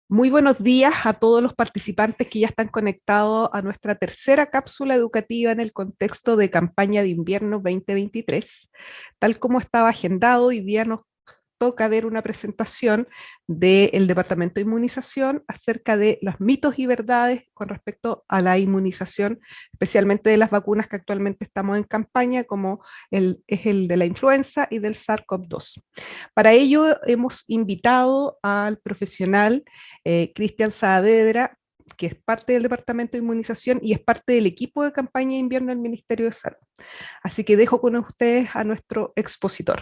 Muy buenos días a todos los participantes que ya están conectados a nuestra tercera cápsula educativa en el contexto de campaña de invierno 2023. Tal como estaba agendado, hoy día nos toca ver una presentación del Departamento de Inmunización acerca de los mitos y verdades con respecto a la inmunización, especialmente de las vacunas que actualmente estamos en campaña, como es el de la influenza y del SARS-CoV-2. Para ello hemos invitado al profesional Cristian Saavedra, que es parte del Departamento de Inmunización y es parte del equipo de campaña de invierno del Ministerio de Salud. Así que dejo con ustedes a nuestro expositor.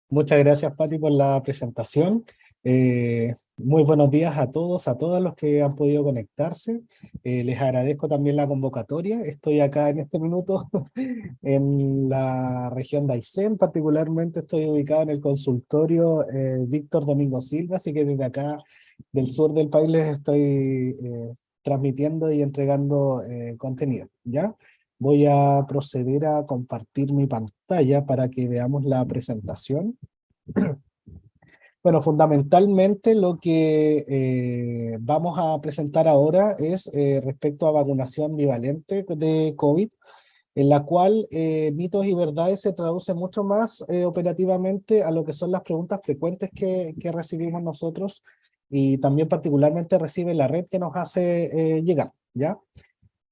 Muchas gracias, Pati, por la presentación. Muy buenos días a todos, a todas los que han podido conectarse. Les agradezco también la convocatoria. Estoy acá en este minuto en la región de Aysén, particularmente estoy ubicado en el consultorio Víctor Domingo Silva, así que desde acá del sur del país les estoy transmitiendo y entregando contenido, ¿ya? Voy a proceder a compartir mi pantalla para que veamos la presentación. Bueno, fundamentalmente lo que vamos a presentar ahora es respecto a vacunación bivalente de COVID, en la cual mitos y verdades se traduce mucho más operativamente a lo que son las preguntas frecuentes que recibimos nosotros y también particularmente recibe la red que nos hace llegar, ¿ya?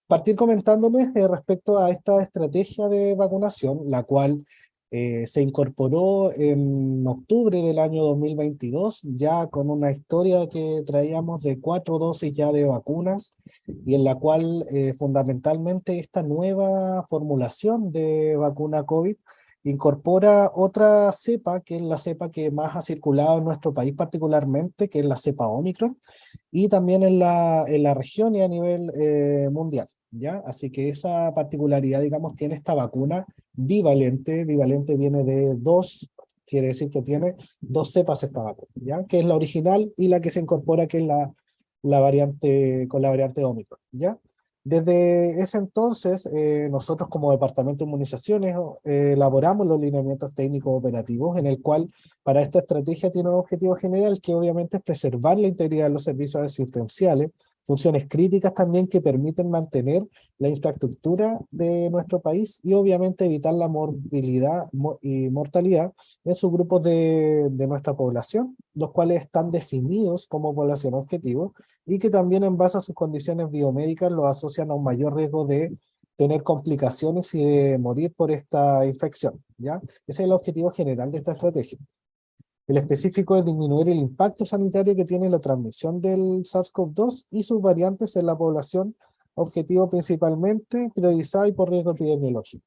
Partir comentándoles respecto a esta estrategia de vacunación, la cual se incorporó en octubre del año 2022, ya con una historia que traíamos de 4 dosis ya de vacunas, y en la cual fundamentalmente esta nueva formulación de vacuna COVID incorpora otra cepa, que es la cepa que más ha circulado en nuestro país particularmente, que es la cepa Omicron, y también en la región y a nivel mundial, ¿ya? Así que esa particularidad, digamos, tiene esta vacuna bivalente. Bivalente viene de dos, quiere decir que tiene dos cepas esta vacuna, ¿ya? Que es la original y la que se incorpora, que es la variante, con la variante Omicron, ¿ya? Desde ese entonces, nosotros como Departamento de Inmunizaciones elaboramos los lineamientos técnicos operativos, en el cual para esta estrategia tiene un objetivo general, que obviamente es preservar la integridad de los servicios asistenciales, funciones críticas también que permiten mantener la infraestructura de nuestro país y obviamente evitar la morbilidad y mortalidad en subgrupos de nuestra población, los cuales están definidos como población objetivo y que también en base a sus condiciones biomédicas lo asocian a un mayor riesgo de tener complicaciones y de morir por esta infección, ¿ya? Ese es el objetivo general de esta estrategia. El específico es disminuir el impacto sanitario que tiene la transmisión del SARS-CoV-2 y sus variantes en la población, objetivo principalmente priorizada y por riesgo epidemiológico.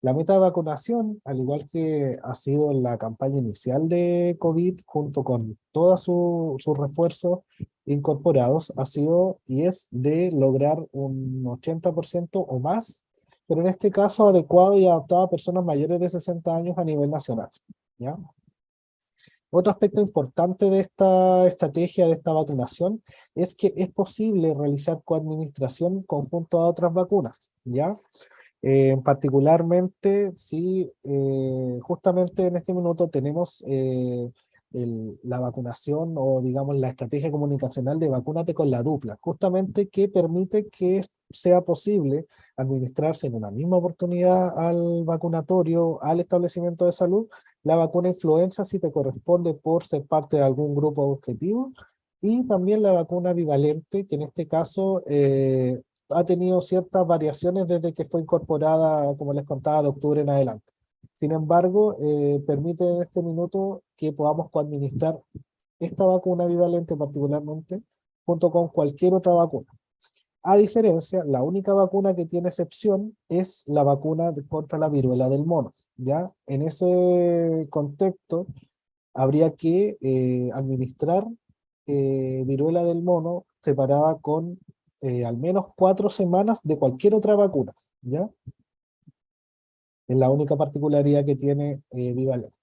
La meta de vacunación, al igual que ha sido en la campaña inicial de COVID, junto con todos sus refuerzos incorporados, ha sido y es de lograr un 80% o más, pero en este caso adecuado y adaptado a personas mayores de 60 años a nivel nacional, ¿ya? Otro aspecto importante de esta estrategia, de esta vacunación, es que es posible realizar coadministración conjunto a otras vacunas, ¿ya? Particularmente, si justamente en este minuto tenemos la vacunación o digamos la estrategia comunicacional de vacúnate con la dupla, justamente que permite que sea posible administrarse en una misma oportunidad al vacunatorio, al establecimiento de salud, la vacuna influenza si te corresponde por ser parte de algún grupo objetivo, y también la vacuna bivalente, que en este caso ha tenido ciertas variaciones desde que fue incorporada, como les contaba, de octubre en adelante. Sin embargo, permite en este minuto que podamos coadministrar esta vacuna bivalente particularmente junto con cualquier otra vacuna. A diferencia, la única vacuna que tiene excepción es la vacuna contra la viruela del mono, ¿ya? En ese contexto, habría que administrar viruela del mono separada con al menos 4 semanas de cualquier otra vacuna, ¿ya? Es la única particularidad que tiene Bivalent.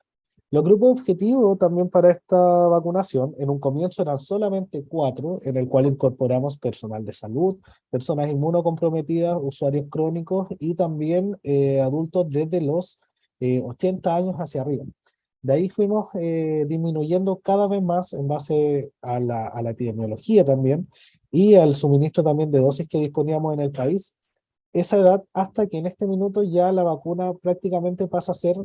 Los grupos objetivos también para esta vacunación, en un comienzo eran solamente 4, en el cual incorporamos personal de salud, personas inmunocomprometidas, usuarios crónicos y también adultos desde los 80 años hacia arriba. De ahí fuimos disminuyendo cada vez más en base a la epidemiología también y al suministro también de dosis que disponíamos en el país, esa edad hasta que en este minuto ya la vacuna prácticamente pasa a ser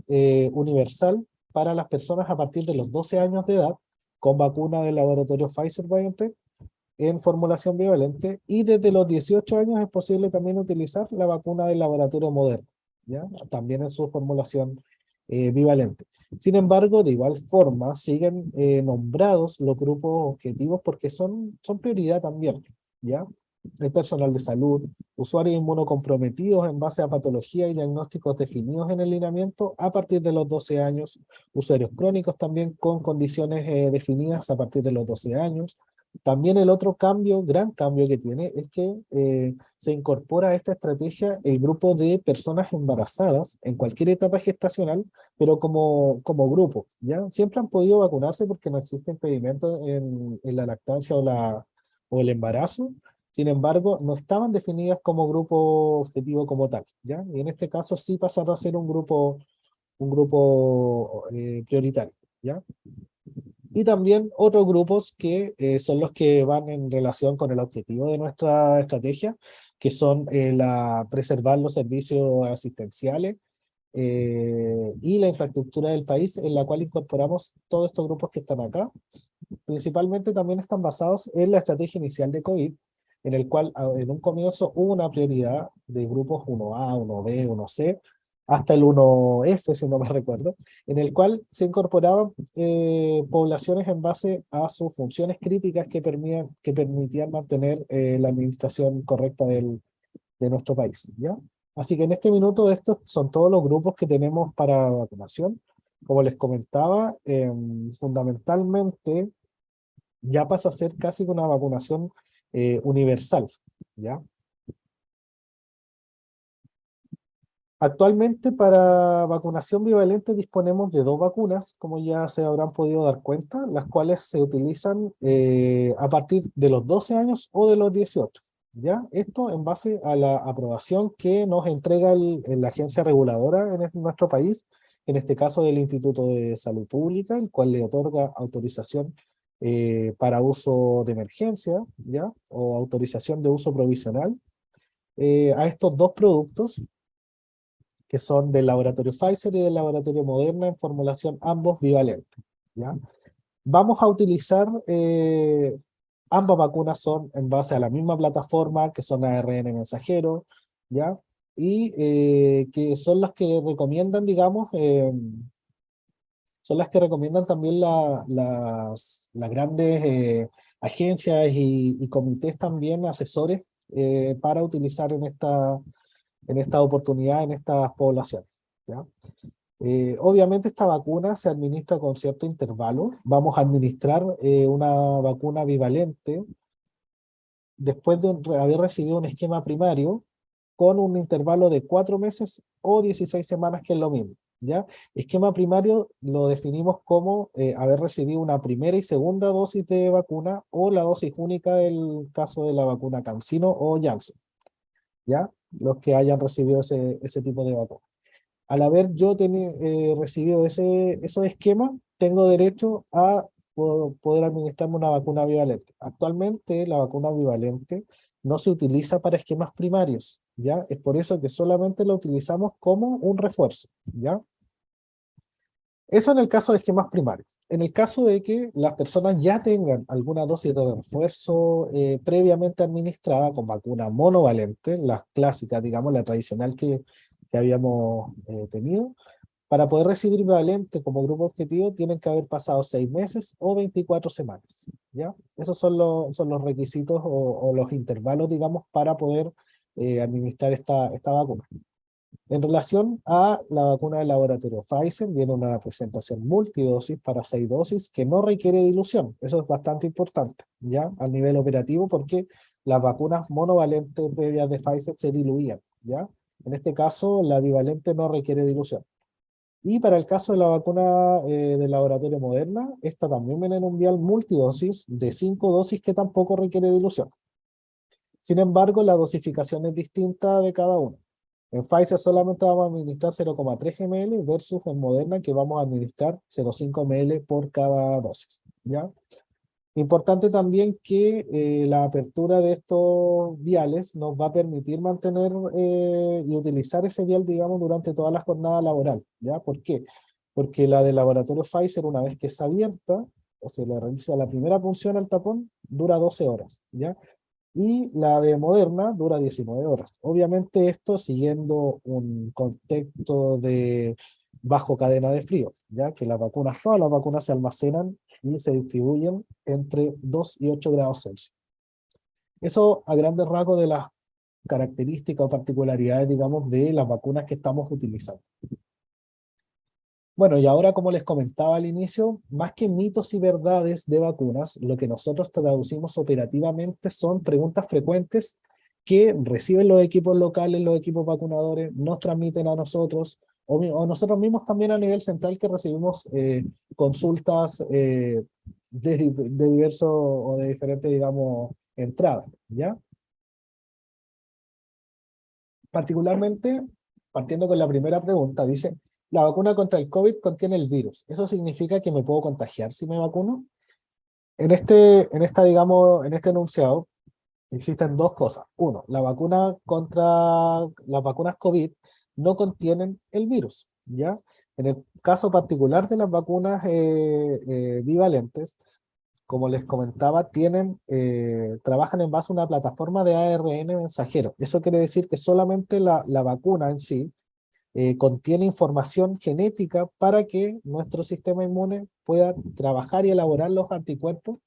universal para las personas a partir de los 12 años de edad con vacuna del laboratorio Pfizer-BioNTech en formulación bivalente, y desde los 18 años es posible también utilizar la vacuna del laboratorio Moderna, ¿ya? También en su formulación bivalente. Sin embargo, de igual forma, siguen nombrados los grupos objetivos porque son prioridad también, ¿ya? El personal de salud, usuarios inmunocomprometidos en base a patología y diagnósticos definidos en el lineamiento a partir de los 12 años, usuarios crónicos también con condiciones definidas a partir de los 12 años. También el otro cambio, gran cambio que tiene, es que se incorpora a esta estrategia el grupo de personas embarazadas en cualquier etapa gestacional, pero como grupo, ¿ya? Siempre han podido vacunarse porque no existe impedimento en la lactancia o el embarazo. Sin embargo, no estaban definidas como grupo objetivo como tal, ¿ya? Y en este caso sí pasaron a ser un grupo prioritario, ¿ya? Y también otros grupos que son los que van en relación con el objetivo de nuestra estrategia, que son preservar los servicios asistenciales y la infraestructura del país, en la cual incorporamos todos estos grupos que están acá. Principalmente también están basados en la estrategia inicial de COVID, en el cual en un comienzo hubo una prioridad de grupos 1A, 1B, 1C, hasta el 1F, si no me recuerdo, en el cual se incorporaban poblaciones en base a sus funciones críticas que permitían mantener la administración correcta de nuestro país, ¿ya? Así que en este minuto estos son todos los grupos que tenemos para vacunación. Como les comentaba, fundamentalmente ya pasa a ser casi una vacunación universal, ¿ya? Actualmente para vacunación bivalente disponemos de dos vacunas, como ya se habrán podido dar cuenta, las cuales se utilizan a partir de los 12 años o de los 18, ¿ya? Esto en base a la aprobación que nos entrega la agencia reguladora en nuestro país, en este caso del Instituto de Salud Pública, el cual le otorga autorización para uso de emergencia, ¿ya? O autorización de uso provisional a estos dos productos que son del laboratorio Pfizer y del laboratorio Moderna en formulación ambos bivalentes, ¿ya? Vamos a utilizar, ambas vacunas son en base a la misma plataforma, que son ARN mensajero, ¿ya? Y que son las que recomiendan, digamos, son las que recomiendan también las grandes agencias y comités también asesores para utilizar en esta oportunidad, en estas poblaciones, ¿ya? Obviamente esta vacuna se administra con cierto intervalo. Vamos a administrar una vacuna bivalente después de haber recibido un esquema primario con un intervalo de 4 meses o 16 semanas, que es lo mismo, ¿ya? Esquema primario lo definimos como haber recibido una primera y segunda dosis de vacuna o la dosis única del caso de la vacuna CanSino o Janssen, ¿ya? Los que hayan recibido ese tipo de vacuna. Al haber yo recibido esos esquemas, tengo derecho a poder administrarme una vacuna bivalente. Actualmente la vacuna bivalente no se utiliza para esquemas primarios, ¿ya? Es por eso que solamente la utilizamos como un refuerzo, ¿ya? Eso en el caso de esquemas primarios. En el caso de que las personas ya tengan alguna dosis de refuerzo previamente administrada con vacuna monovalente, la clásica, digamos, la tradicional que habíamos tenido, para poder recibir bivalente como grupo objetivo tienen que haber pasado 6 meses o 24 semanas, ¿ya? Esos son los requisitos o los intervalos, digamos, para poder administrar esta vacuna. En relación a la vacuna del laboratorio Pfizer, viene una presentación multidosis para 6 dosis que no requiere dilución. Eso es bastante importante, ¿ya? A nivel operativo, porque las vacunas monovalentes previas de Pfizer se diluían, ¿ya? En este caso, la bivalente no requiere dilución. Y para el caso de la vacuna del laboratorio Moderna, esta también viene en un vial multidosis de 5 dosis que tampoco requiere dilución. Sin embargo, la dosificación es distinta de cada uno. En Pfizer solamente vamos a administrar 0,3 ml versus en Moderna que vamos a administrar 0,5 ml por cada dosis, ¿ya? Importante también que la apertura de estos viales nos va a permitir mantener y utilizar ese vial, digamos, durante toda la jornada laboral, ¿ya? ¿Por qué? Porque la del laboratorio Pfizer, una vez que es abierta, o se le realiza la primera punción al tapón, dura 12 horas, ¿ya? Y la de Moderna dura 19 horas. Obviamente esto siguiendo un contexto de bajo cadena de frío, ya que las vacunas, todas las vacunas se almacenan y se distribuyen entre 2 y 8 grados Celsius. Eso a grandes rasgos de las características o particularidades, digamos, de las vacunas que estamos utilizando. Bueno, y ahora, como les comentaba al inicio, más que mitos y verdades de vacunas, lo que nosotros traducimos operativamente son preguntas frecuentes que reciben los equipos locales, los equipos vacunadores, nos transmiten a nosotros, o nosotros mismos también a nivel central que recibimos consultas de diversos o de diferentes, digamos, entradas, ¿ya? Particularmente, partiendo con la primera pregunta, dice, la vacuna contra el COVID contiene el virus. ¿Eso significa que me puedo contagiar si me vacuno? Digamos, en este enunciado existen dos cosas. Uno, la vacuna contra las vacunas COVID no contienen el virus, ¿ya? En el caso particular de las vacunas bivalentes, como les comentaba, trabajan en base a una plataforma de ARN mensajero. Eso quiere decir que solamente la vacuna en sí contiene información genética para que nuestro sistema inmune pueda trabajar y elaborar los anticuerpos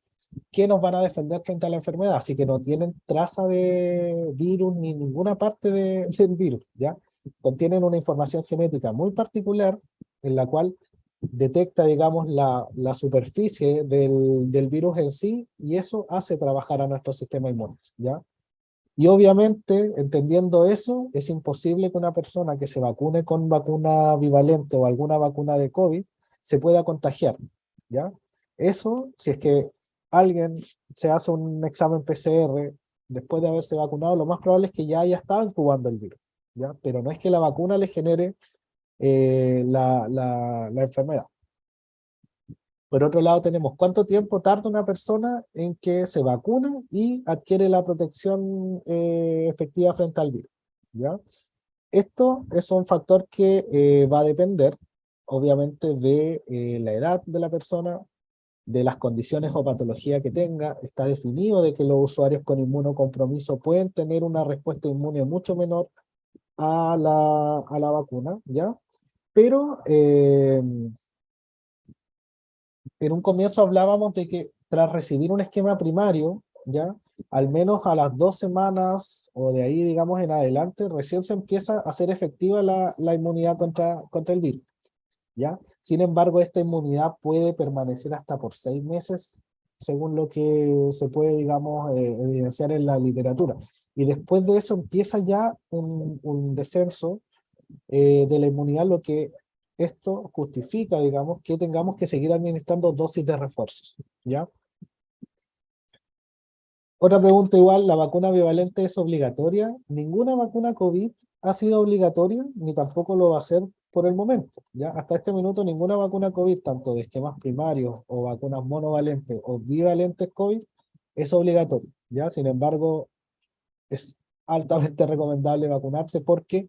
que nos van a defender frente a la enfermedad. Así que no tienen traza de virus ni ninguna parte del virus, ¿ya? Contienen una información genética muy particular en la cual detecta, digamos, la superficie del virus en sí y eso hace trabajar a nuestro sistema inmune, ¿ya? Y obviamente, entendiendo eso, es imposible que una persona que se vacune con vacuna bivalente o alguna vacuna de COVID se pueda contagiar, ¿ya? Eso, si es que alguien se hace un examen PCR después de haberse vacunado, lo más probable es que ya haya estado incubando el virus, ¿ya? Pero no es que la vacuna le genere la enfermedad. Por otro lado tenemos cuánto tiempo tarda una persona en que se vacuna y adquiere la protección efectiva frente al virus, ¿ya? Esto es un factor que va a depender, obviamente, de la edad de la persona, de las condiciones o patología que tenga. Está definido de que los usuarios con inmunocompromiso pueden tener una respuesta inmune mucho menor a la vacuna, ¿ya? Pero en un comienzo hablábamos de que tras recibir un esquema primario, ¿ya? Al menos a las 2 semanas o de ahí, digamos, en adelante, recién se empieza a hacer efectiva la inmunidad contra el virus, ¿ya? Sin embargo, esta inmunidad puede permanecer hasta por 6 meses, según lo que se puede, digamos, evidenciar en la literatura. Y después de eso empieza ya un descenso de la inmunidad, lo que esto justifica, digamos, que tengamos que seguir administrando dosis de refuerzos, ¿ya? Otra pregunta igual, ¿la vacuna bivalente es obligatoria? Ninguna vacuna COVID ha sido obligatoria, ni tampoco lo va a ser por el momento, ¿ya? Hasta este minuto ninguna vacuna COVID, tanto de esquemas primarios o vacunas monovalentes o bivalentes COVID, es obligatoria, ¿ya? Sin embargo, es altamente recomendable vacunarse porque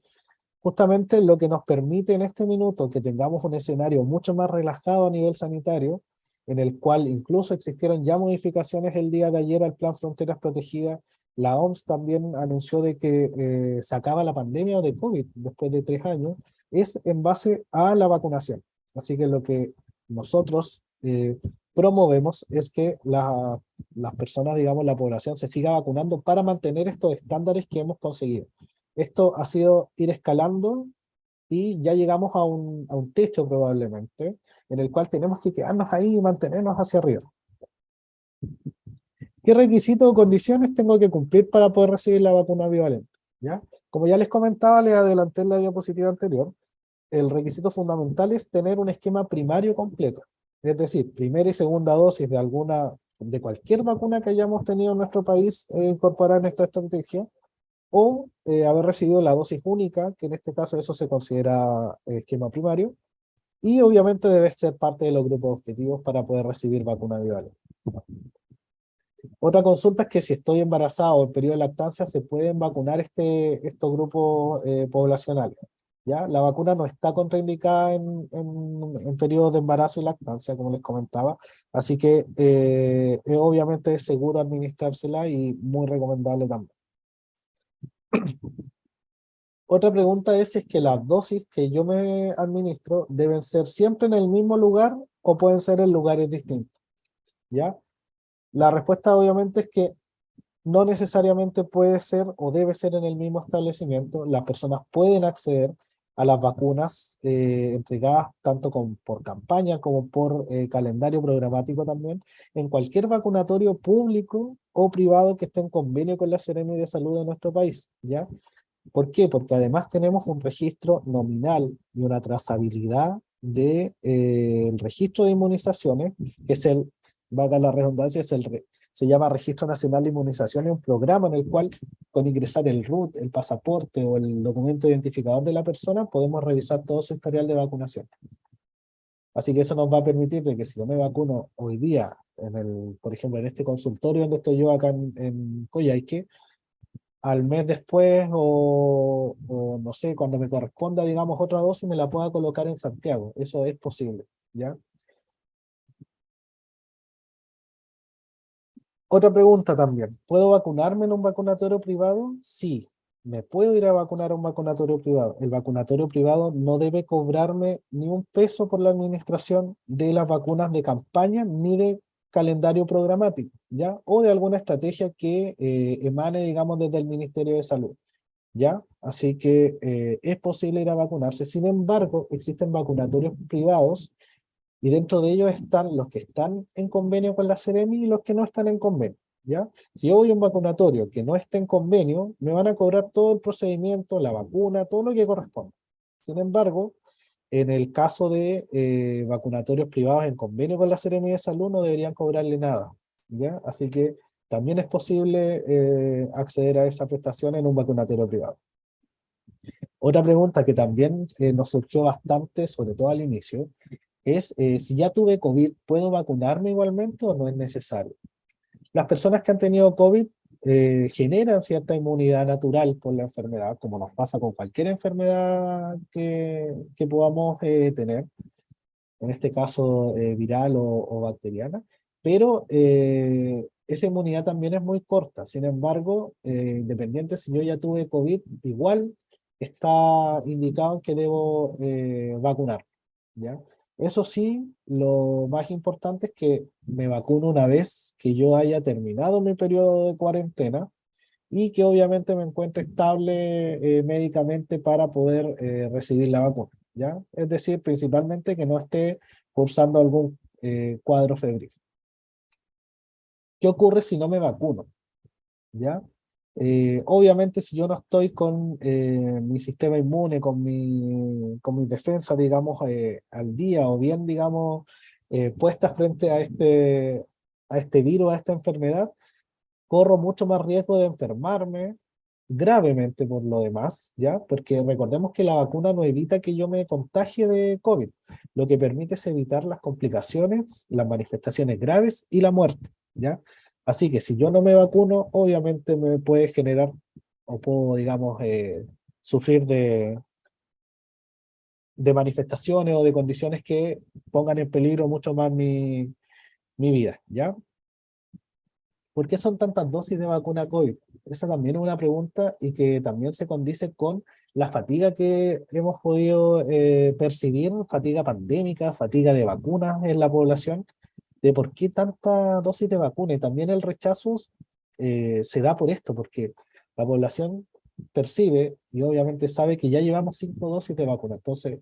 justamente lo que nos permite en este minuto que tengamos un escenario mucho más relajado a nivel sanitario, en el cual incluso existieron ya modificaciones el día de ayer al Plan Fronteras Protegidas. La OMS también anunció de que se acaba la pandemia de COVID después de 3 años, es en base a la vacunación. Así que lo que nosotros promovemos es que las personas, digamos, la población se siga vacunando para mantener estos estándares que hemos conseguido. Esto ha sido ir escalando y ya llegamos a un techo probablemente, en el cual tenemos que quedarnos ahí y mantenernos hacia arriba. ¿Qué requisitos o condiciones tengo que cumplir para poder recibir la vacuna bivalente? ¿Ya? Como ya les comentaba, les adelanté en la diapositiva anterior, el requisito fundamental es tener un esquema primario completo. Es decir, primera y segunda dosis de cualquier vacuna que hayamos tenido en nuestro país incorporada en esta estrategia, o haber recibido la dosis única, que en este caso eso se considera esquema primario, y obviamente debe ser parte de los grupos objetivos para poder recibir vacuna bivalente. Otra consulta es que si estoy embarazada o en periodo de lactancia, ¿se pueden vacunar estos grupos poblacionales? ¿Ya? La vacuna no está contraindicada en periodos de embarazo y lactancia, como les comentaba, así que obviamente es seguro administrársela y muy recomendable también. Otra pregunta es si es que las dosis que yo me administro deben ser siempre en el mismo lugar o pueden ser en lugares distintos, ¿ya? La respuesta obviamente es que no necesariamente puede ser o debe ser en el mismo establecimiento. Las personas pueden acceder a las vacunas entregadas tanto por campaña como por calendario programático también, en cualquier vacunatorio público o privado que esté en convenio con la Seremi de Salud de nuestro país, ¿ya? ¿Por qué? Porque además tenemos un registro nominal y una trazabilidad de, el registro de inmunizaciones, que es valga la redundancia, se llama Registro Nacional de Inmunizaciones, un programa en el cual con ingresar el RUT, el pasaporte o el documento identificador de la persona, podemos revisar todo su historial de vacunación. Así que eso nos va a permitir de que si yo me vacuno hoy día, por ejemplo, en este consultorio donde estoy yo acá en Coyhaique, al mes después o no sé, cuando me corresponda, digamos, otra dosis, me la pueda colocar en Santiago. Eso es posible, ¿ya? Otra pregunta también. ¿Puedo vacunarme en un vacunatorio privado? Sí, me puedo ir a vacunar a un vacunatorio privado. El vacunatorio privado no debe cobrarme ni un peso por la administración de las vacunas de campaña ni de calendario programático, ¿ya? O de alguna estrategia que emane, digamos, desde el Ministerio de Salud. ¿Ya? Así que es posible ir a vacunarse. Sin embargo, existen vacunatorios privados y dentro de ellos están los que están en convenio con la Seremi y los que no están en convenio, ¿ya? Si yo voy a un vacunatorio que no esté en convenio, me van a cobrar todo el procedimiento, la vacuna, todo lo que corresponde. Sin embargo, en el caso de vacunatorios privados en convenio con la Seremi de Salud, no deberían cobrarle nada, ¿ya? Así que también es posible acceder a esa prestación en un vacunatorio privado. Otra pregunta que también nos surgió bastante, sobre todo al inicio, es si ya tuve COVID, ¿puedo vacunarme igualmente o no es necesario? Las personas que han tenido COVID generan cierta inmunidad natural por la enfermedad, como nos pasa con cualquier enfermedad que podamos tener, en este caso viral o bacteriana, pero esa inmunidad también es muy corta. Sin embargo, independiente si yo ya tuve COVID, igual está indicado que debo vacunar, ¿ya? Eso sí, lo más importante es que me vacuno una vez que yo haya terminado mi periodo de cuarentena y que obviamente me encuentre estable médicamente para poder recibir la vacuna, ¿ya? Es decir, principalmente que no esté cursando algún cuadro febril. ¿Qué ocurre si no me vacuno? ¿Ya? Obviamente si yo no estoy con mi sistema inmune, con mi defensa, digamos, al día o bien, digamos, puestas frente a este virus, a esta enfermedad, corro mucho más riesgo de enfermarme gravemente por lo demás, ¿ya? Porque recordemos que la vacuna no evita que yo me contagie de COVID. Lo que permite es evitar las complicaciones, las manifestaciones graves y la muerte, ¿ya? Así que si yo no me vacuno, obviamente me puede generar o puedo, digamos, sufrir de manifestaciones o de condiciones que pongan en peligro mucho más mi vida, ¿ya? ¿Por qué son tantas dosis de vacuna COVID? Esa también es una pregunta y que también se condice con la fatiga que hemos podido percibir, fatiga pandémica, fatiga de vacunas en la población, de por qué tanta dosis de vacuna. Y también el rechazo se da por esto, porque la población percibe y obviamente sabe que ya llevamos 5 dosis de vacuna. Entonces,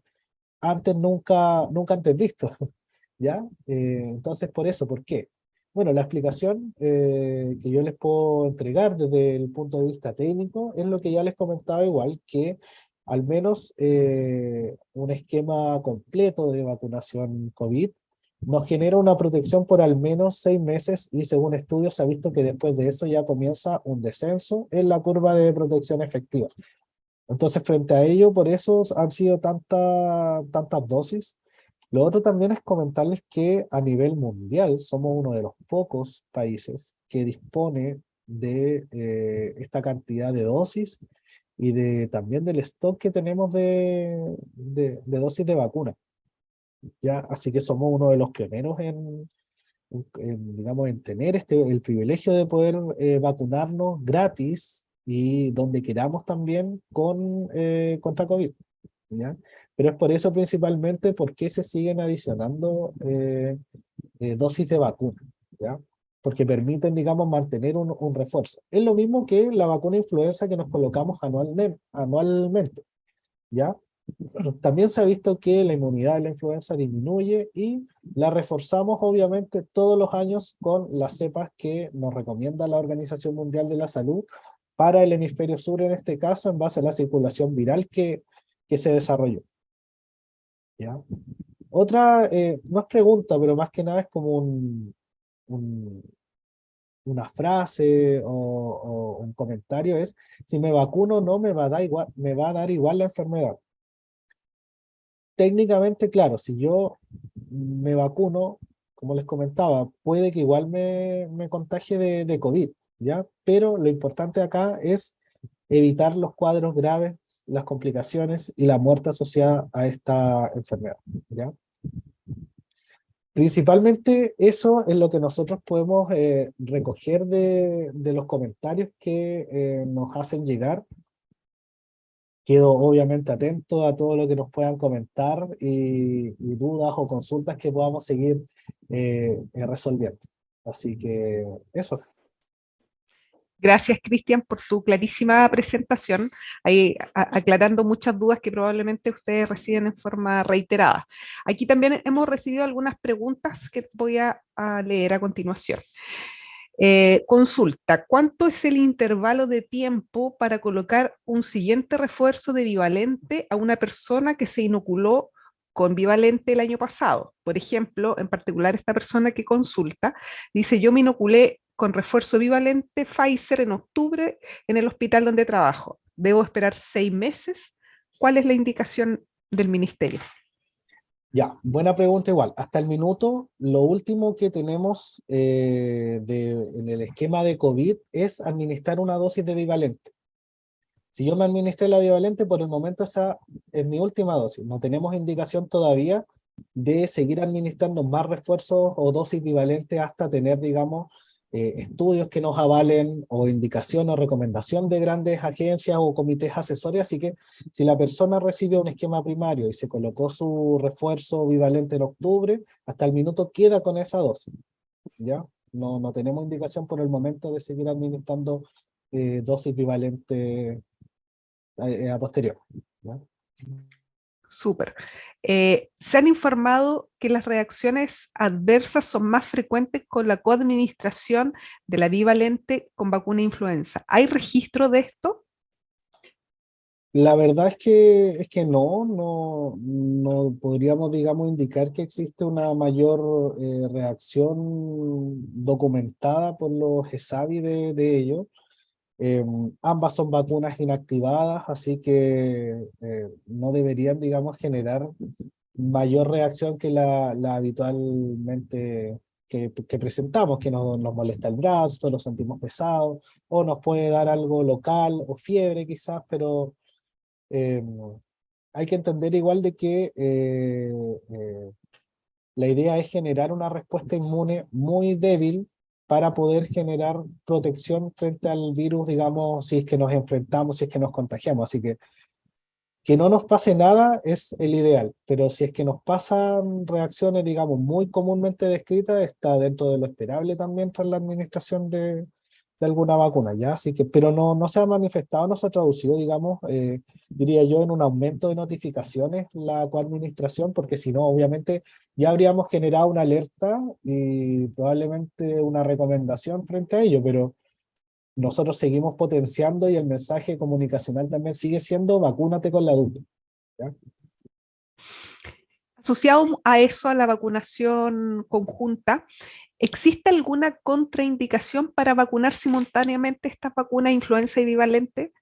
antes nunca antes visto, ¿ya? Entonces, por eso, ¿por qué? Bueno, la explicación que yo les puedo entregar desde el punto de vista técnico es lo que ya les comentaba igual, que al menos un esquema completo de vacunación COVID nos genera una protección por al menos 6 meses y según estudios se ha visto que después de eso ya comienza un descenso en la curva de protección efectiva. Entonces, frente a ello, por eso han sido tantas dosis. Lo otro también es comentarles que a nivel mundial somos uno de los pocos países que dispone de esta cantidad de dosis y también del stock que tenemos de dosis de vacuna. ¿Ya? Así que somos uno de los pioneros digamos, en tener el privilegio de poder vacunarnos gratis y donde queramos también contra COVID. ¿Ya? Pero es por eso principalmente porque se siguen adicionando dosis de vacuna, ¿ya? Porque permiten, digamos, mantener un refuerzo. Es lo mismo que la vacuna influenza que nos colocamos anualmente, ¿ya? También se ha visto que la inmunidad de la influenza disminuye y la reforzamos obviamente todos los años con las cepas que nos recomienda la Organización Mundial de la Salud para el hemisferio sur, en este caso, en base a la circulación viral que se desarrolló. ¿Ya? Otra, no es pregunta, pero más que nada es como un- una frase o un comentario, es, si me vacuno no me va a dar igual la enfermedad. Técnicamente, claro, si yo me vacuno, como les comentaba, puede que igual me contagie de COVID, ¿ya? Pero lo importante acá es evitar los cuadros graves, las complicaciones y la muerte asociada a esta enfermedad, ¿ya? Principalmente eso es lo que nosotros podemos recoger de los comentarios que nos hacen llegar. Quedo obviamente atento a todo lo que nos puedan comentar y dudas o consultas que podamos seguir resolviendo. Así que eso. Gracias, Cristian, por tu clarísima presentación, ahí aclarando muchas dudas que probablemente ustedes reciben en forma reiterada. Aquí también hemos recibido algunas preguntas que voy a leer a continuación. Consulta, ¿cuánto es el intervalo de tiempo para colocar un siguiente refuerzo de bivalente a una persona que se inoculó con bivalente el año pasado? Por ejemplo, en particular esta persona que consulta dice, yo me inoculé con refuerzo bivalente Pfizer en octubre en el hospital donde trabajo. ¿Debo esperar 6 meses? ¿Cuál es la indicación del ministerio? Ya, buena pregunta igual. Hasta el minuto, lo último que tenemos en el esquema de COVID es administrar una dosis de bivalente. Si yo me administré la bivalente, por el momento esa es mi última dosis. No tenemos indicación todavía de seguir administrando más refuerzos o dosis bivalentes hasta tener, digamos, estudios que nos avalen o indicación o recomendación de grandes agencias o comités asesores. Así que si la persona recibe un esquema primario y se colocó su refuerzo bivalente en octubre, hasta el minuto queda con esa dosis, ¿ya? No tenemos indicación por el momento de seguir administrando dosis bivalentes a posterior, ¿no? Súper. Se han informado que las reacciones adversas son más frecuentes con la coadministración de la bivalente con vacuna influenza. ¿Hay registro de esto? La verdad es que no podríamos, digamos, indicar que existe una mayor reacción documentada por los ESAVI de ello. Ambas son vacunas inactivadas, así que no deberían, digamos, generar mayor reacción que la habitualmente que presentamos, que nos molesta el brazo, lo sentimos pesado, o nos puede dar algo local o fiebre quizás, pero eh, hay que entender igual de que la idea es generar una respuesta inmune muy débil para poder generar protección frente al virus, digamos, si es que nos enfrentamos, si es que nos contagiamos. Así que no nos pase nada es el ideal, pero si es que nos pasan reacciones, digamos, muy comúnmente descritas, está dentro de lo esperable también tras la administración de alguna vacuna, ¿ya? Así que, pero no se ha manifestado, no se ha traducido, digamos, diría yo, en un aumento de notificaciones la coadministración, porque si no, obviamente, ya habríamos generado una alerta y probablemente una recomendación frente a ello, pero nosotros seguimos potenciando y el mensaje comunicacional también sigue siendo vacúnate con la dupla, ¿ya? asociado a eso, a la vacunación conjunta, ¿existe alguna contraindicación para vacunar simultáneamente estas vacunas influenza y bivalente?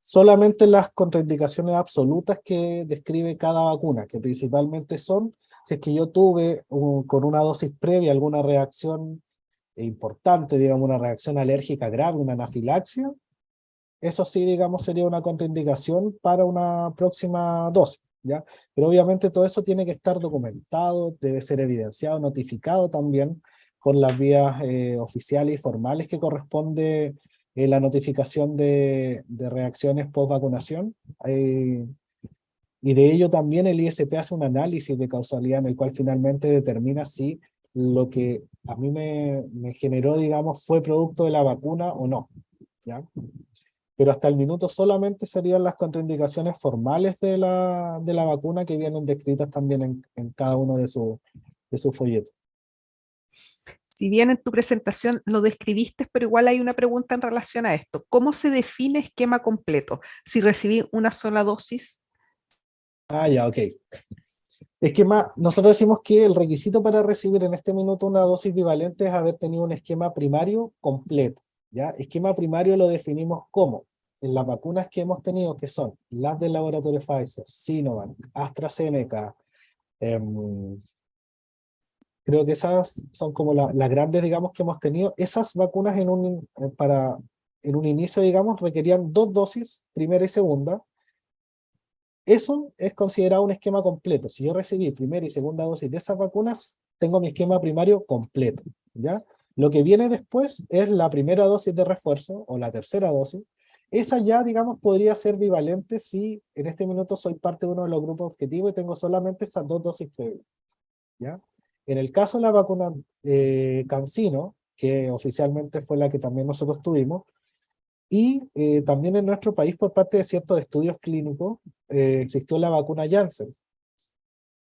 Solamente las contraindicaciones absolutas que describe cada vacuna, que principalmente son, si es que yo tuve con una dosis previa alguna reacción importante, digamos una reacción alérgica grave, una anafilaxia, eso sí, digamos, sería una contraindicación para una próxima dosis, ¿ya? Pero obviamente todo eso tiene que estar documentado, debe ser evidenciado, notificado también por las vías oficiales y formales que corresponde la notificación de reacciones post vacunación. Y de ello también el ISP hace un análisis de causalidad en el cual finalmente determina si lo que a mí me generó, digamos, fue producto de la vacuna o no, ¿ya? Pero hasta el minuto solamente serían las contraindicaciones formales de la vacuna que vienen descritas también en cada uno de sus folletos. Si bien en tu presentación lo describiste, pero igual hay una pregunta en relación a esto. ¿Cómo se define esquema completo? Si recibí una sola dosis. Ah, ya, ok. Esquema, nosotros decimos que el requisito para recibir en este minuto una dosis bivalente es haber tenido un esquema primario completo, ¿ya? Esquema primario lo definimos como en las vacunas que hemos tenido, que son las del laboratorio Pfizer, Sinovac, AstraZeneca, creo que esas son como las grandes, digamos, que hemos tenido. Esas vacunas en un inicio, digamos, requerían 2 dosis, primera y segunda. Eso es considerado un esquema completo. Si yo recibí primera y segunda dosis de esas vacunas, tengo mi esquema primario completo, ¿ya? Lo que viene después es la primera dosis de refuerzo o la tercera dosis. Esa ya, digamos, podría ser bivalente si en este minuto soy parte de uno de los grupos objetivos y tengo solamente esas 2 dosis previas, ¿ya? En el caso de la vacuna CanSino, que oficialmente fue la que también nosotros tuvimos, y también en nuestro país por parte de ciertos estudios clínicos existió la vacuna Janssen.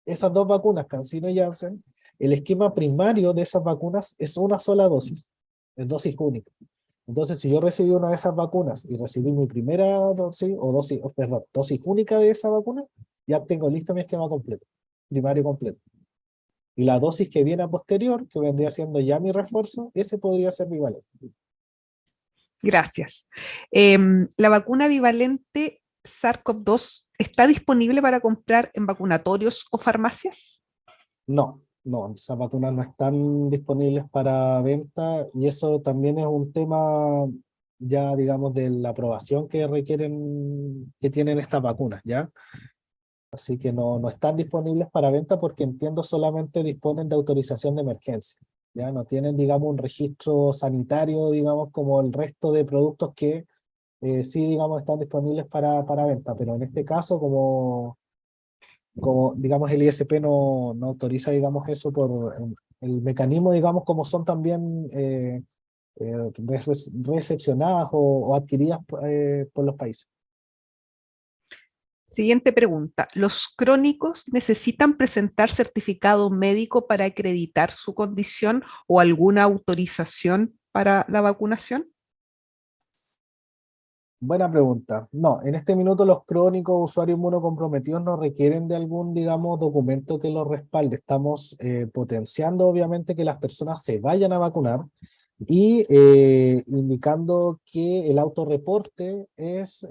Esas 2 vacunas, CanSino y Janssen, el esquema primario de esas vacunas es una sola dosis, es dosis única. Entonces, si yo recibí una de esas vacunas y recibí mi primera dosis, perdón, dosis única de esa vacuna, ya tengo listo mi esquema completo, primario completo. Y la dosis que viene a posterior, que vendría siendo ya mi refuerzo, ese podría ser bivalente. Gracias. La vacuna bivalente SARS-CoV-2 está disponible para comprar en vacunatorios o farmacias. No, esas vacunas no están disponibles para venta y eso también es un tema ya, digamos, de la aprobación que requieren, que tienen estas vacunas, ¿ya? Así que no están disponibles para venta porque entiendo solamente disponen de autorización de emergencia, ¿ya? No tienen, digamos, un registro sanitario, digamos, como el resto de productos que sí, digamos, están disponibles para venta, pero en este caso, como digamos, el ISP no autoriza, digamos, eso por el mecanismo, digamos, como son también recepcionadas o adquiridas por los países. Siguiente pregunta. ¿Los crónicos necesitan presentar certificado médico para acreditar su condición o alguna autorización para la vacunación? Buena pregunta. No, en este minuto los crónicos usuarios inmunocomprometidos no requieren de algún, digamos, documento que los respalde. Estamos potenciando, obviamente, que las personas se vayan a vacunar y indicando que el autorreporte es,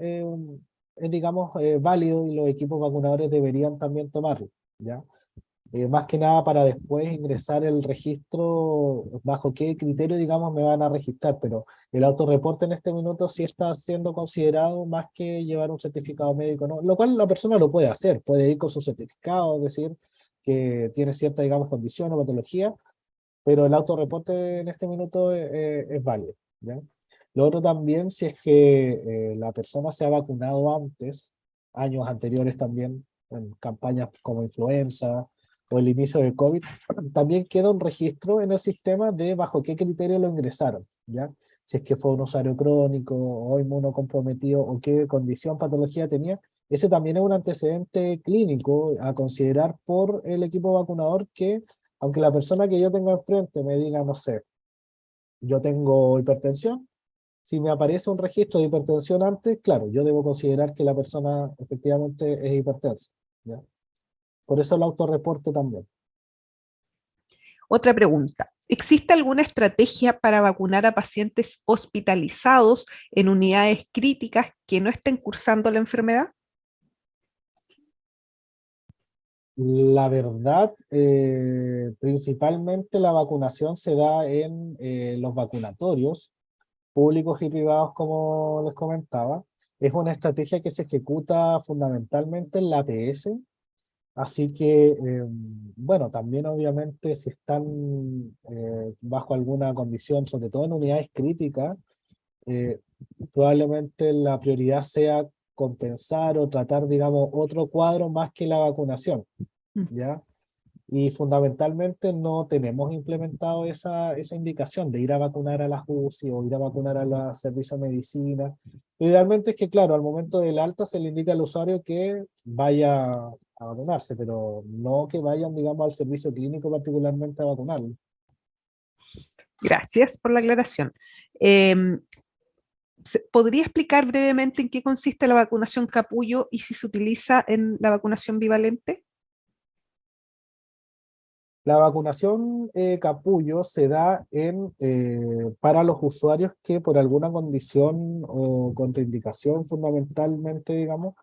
digamos, válido y los equipos vacunadores deberían también tomarlo, ¿ya? Más que nada para después ingresar el registro, bajo qué criterio, digamos, me van a registrar, pero el autorreporte en este minuto sí está siendo considerado más que llevar un certificado médico, ¿no? Lo cual la persona lo puede hacer, puede ir con su certificado, decir que tiene cierta, digamos, condición o patología, pero el autorreporte en este minuto es válido, ¿ya? Lo otro también, si es que la persona se ha vacunado antes, años anteriores también, en campañas como influenza o el inicio del COVID, también queda un registro en el sistema de bajo qué criterio lo ingresaron, ¿ya? Si es que fue un usuario crónico o inmunocomprometido o qué condición, patología tenía, ese también es un antecedente clínico a considerar por el equipo vacunador que aunque la persona que yo tenga enfrente me diga, no sé, yo tengo hipertensión, si me aparece un registro de hipertensión antes, claro, yo debo considerar que la persona efectivamente es hipertensa, ¿ya? Por eso el autorreporte también. Otra pregunta. ¿Existe alguna estrategia para vacunar a pacientes hospitalizados en unidades críticas que no estén cursando la enfermedad? La verdad, principalmente la vacunación se da en los vacunatorios públicos y privados, como les comentaba. Es una estrategia que se ejecuta fundamentalmente en la APS, así que, bueno, también obviamente si están bajo alguna condición, sobre todo en unidades críticas, eh, probablemente la prioridad sea compensar o tratar, digamos, otro cuadro más que la vacunación, Mm. ¿ya? Y fundamentalmente no tenemos implementado esa indicación de ir a vacunar a las UCI o ir a vacunar a los servicios de medicina. Idealmente es que, claro, al momento del alta se le indica al usuario que vaya a vacunarse, pero no que vayan, digamos, al servicio clínico particularmente a vacunarlo. Gracias por la aclaración. ¿Podría explicar brevemente en qué consiste la vacunación capullo y si se utiliza en la vacunación bivalente? La vacunación capullo se da para los usuarios que por alguna condición o contraindicación fundamentalmente, digamos,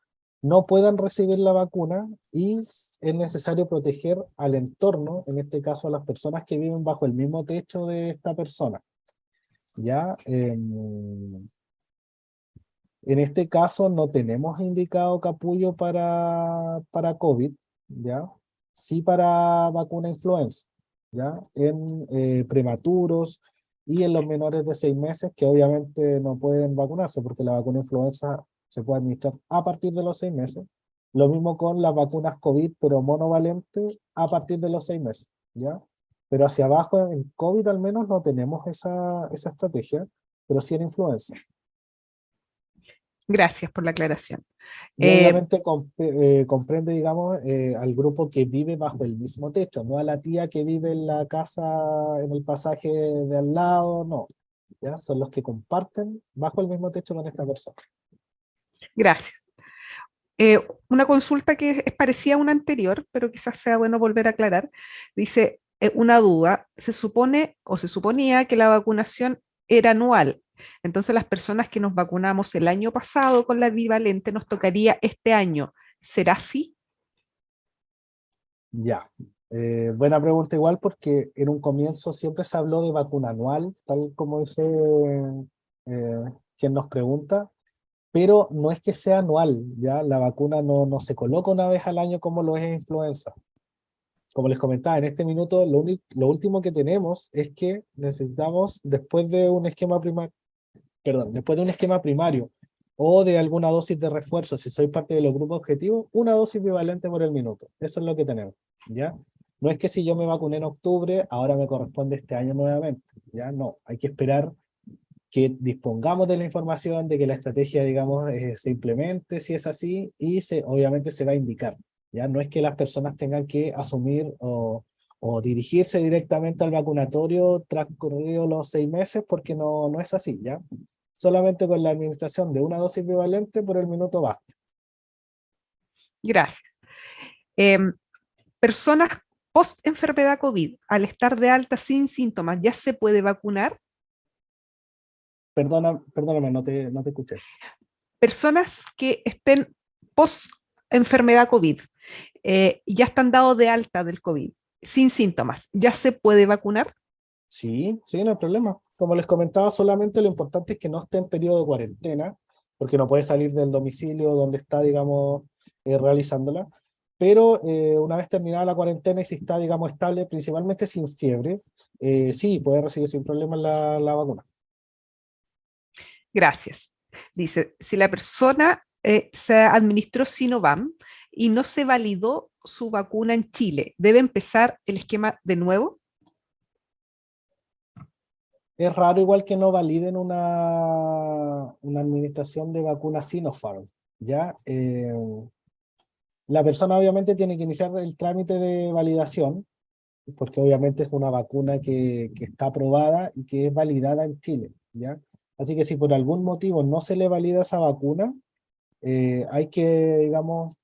no puedan recibir la vacuna y es necesario proteger al entorno, en este caso a las personas que viven bajo el mismo techo de esta persona. ¿Ya? En este caso no tenemos indicado capullo para COVID, ¿ya? Sí para vacuna influenza, ¿ya? En prematuros y en los menores de 6 meses que obviamente no pueden vacunarse porque la vacuna influenza se puede administrar a partir de los 6 meses. Lo mismo con las vacunas COVID, pero monovalente a partir de los 6 meses, ¿ya? Pero hacia abajo en COVID al menos no tenemos esa estrategia, pero sí en influenza. Gracias por la aclaración. Y Eh, obviamente comprende, digamos, al grupo que vive bajo el mismo techo, no a la tía que vive en la casa, en el pasaje de al lado, no. ¿Ya? Son los que comparten bajo el mismo techo con esta persona. gracias. Una consulta que es parecida a una anterior, pero quizás sea bueno volver a aclarar. Dice, una duda, se supone o se suponía que la vacunación era anual. Entonces las personas que nos vacunamos el año pasado con la bivalente nos tocaría este año. ¿Será así? Ya. Buena pregunta igual porque en un comienzo siempre se habló de vacuna anual, tal como dice quien nos pregunta, pero no es que sea anual, ¿ya? La vacuna no se coloca una vez al año como lo es en influenza. Como les comentaba, en este minuto lo último que tenemos es que necesitamos, después de un esquema primario, perdón, después de un esquema primario o de alguna dosis de refuerzo, si soy parte de los grupos objetivos, una dosis bivalente por el minuto. Eso es lo que tenemos, ¿ya? No es que si yo me vacuné en octubre, ahora me corresponde este año nuevamente, ¿ya? No, hay que esperar que dispongamos de la información, de que la estrategia, digamos, se implemente, si es así, y obviamente se va a indicar. ¿Ya? No es que las personas tengan que asumir o dirigirse directamente al vacunatorio transcurridos los 6 meses, porque no es así, ¿ya? Solamente con la administración de una dosis bivalente por el minuto basta. Gracias. Em, Personas post enfermedad COVID, al estar de alta sin síntomas, ¿ya se puede vacunar? Perdóname, no te escuché. Personas que estén post enfermedad COVID, ya están dados de alta del COVID, sin síntomas, ¿ya se puede vacunar? Sí, sí, no hay problema. Como les comentaba, solamente lo importante es que no esté en periodo de cuarentena, porque no puede salir del domicilio donde está, digamos, realizándola. Pero una vez terminada la cuarentena y si está, digamos, estable, principalmente sin fiebre, sí, puede recibir sin problema la vacuna. Gracias. Dice, si la persona se administró Sinovac y no se validó su vacuna en Chile, ¿debe empezar el esquema de nuevo? Es raro igual que no validen una administración de vacuna Sinopharm, ¿ya? La persona obviamente tiene que iniciar el trámite de validación, porque obviamente es una vacuna que está aprobada y que es validada en Chile, ¿ya? Así que si por algún motivo no se le valida esa vacuna, hay que, digamos,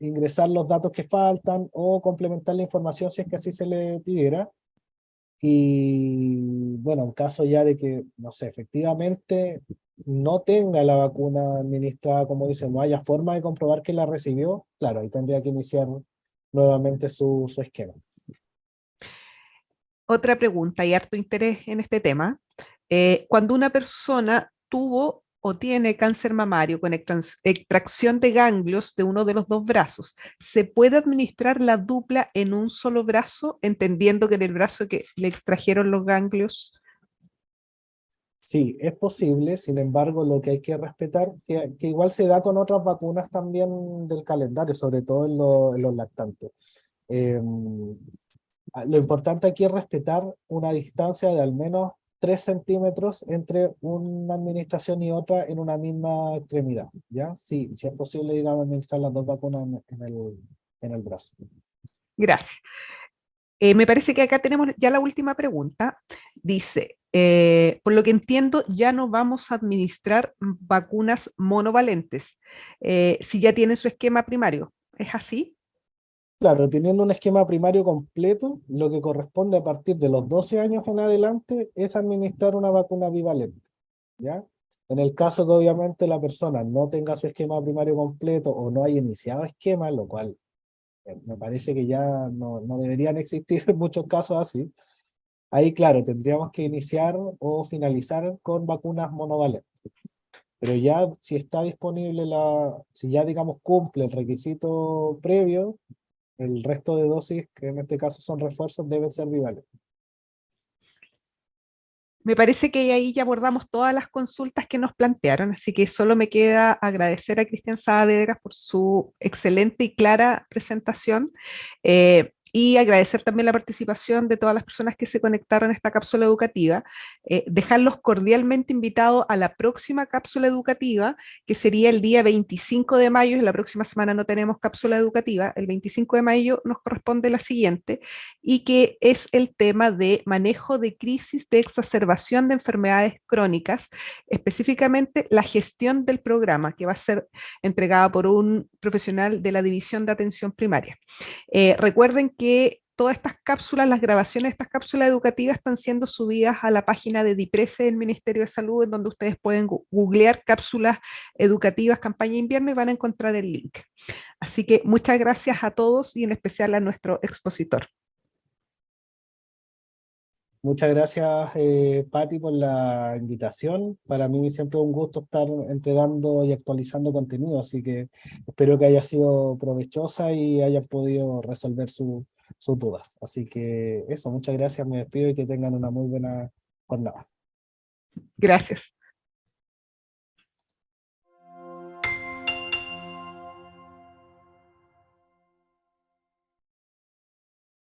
ingresar los datos que faltan o complementar la información si es que así se le pidiera. Y bueno, en caso ya de que, no sé, efectivamente no tenga la vacuna administrada, como dice, no haya forma de comprobar que la recibió, claro, ahí tendría que iniciar nuevamente su esquema. Otra pregunta y harto interés en este tema. Cuando una persona tuvo o tiene cáncer mamario con extracción de ganglios de uno de los dos brazos, ¿se puede administrar la dupla en un solo brazo, entendiendo que en el brazo que le extrajeron los ganglios? Sí, es posible, sin embargo, lo que hay que respetar, que igual se da con otras vacunas también del calendario, sobre todo en los lactantes. Eh, lo importante aquí es respetar una distancia de al menos 3 centímetros entre una administración y otra en una misma extremidad, ¿ya? Sí, si es posible, digamos, administrar las dos vacunas en el brazo. Gracias. Me parece que acá tenemos ya la última pregunta. Dice, por lo que entiendo, ya no vamos a administrar vacunas monovalentes si ya tiene su esquema primario. ¿Es así? Claro, teniendo un esquema primario completo, lo que corresponde a partir de los 12 años en adelante es administrar una vacuna bivalente, ¿ya? En el caso que obviamente la persona no tenga su esquema primario completo o no haya iniciado esquema, lo cual me parece que ya no deberían existir muchos casos así, ahí claro, tendríamos que iniciar o finalizar con vacunas monovalentes. Pero ya si está disponible si ya digamos cumple el requisito previo, el resto de dosis, que en este caso son refuerzos, deben ser bivalentes. Me parece que ahí ya abordamos todas las consultas que nos plantearon, así que solo me queda agradecer a Cristian Saavedra por su excelente y clara presentación. Y agradecer también la participación de todas las personas que se conectaron a esta cápsula educativa, dejarlos cordialmente invitados a la próxima cápsula educativa, que sería el día 25 de mayo, en la próxima semana no tenemos cápsula educativa, el 25 de mayo nos corresponde la siguiente, y que es el tema de manejo de crisis de exacerbación de enfermedades crónicas, específicamente la gestión del programa, que va a ser entregada por un profesional de la División de Atención Primaria. Recuerden que todas estas cápsulas, las grabaciones de estas cápsulas educativas están siendo subidas a la página de DIPRESE del Ministerio de Salud, en donde ustedes pueden googlear cápsulas educativas campaña invierno y van a encontrar el link. Así que muchas gracias a todos y en especial a nuestro expositor. Muchas gracias, Patti, por la invitación. Para mí siempre es un gusto estar entregando y actualizando contenido, así que espero que haya sido provechosa y hayan podido resolver sus dudas. Así que eso, muchas gracias, me despido y que tengan una muy buena jornada. Gracias.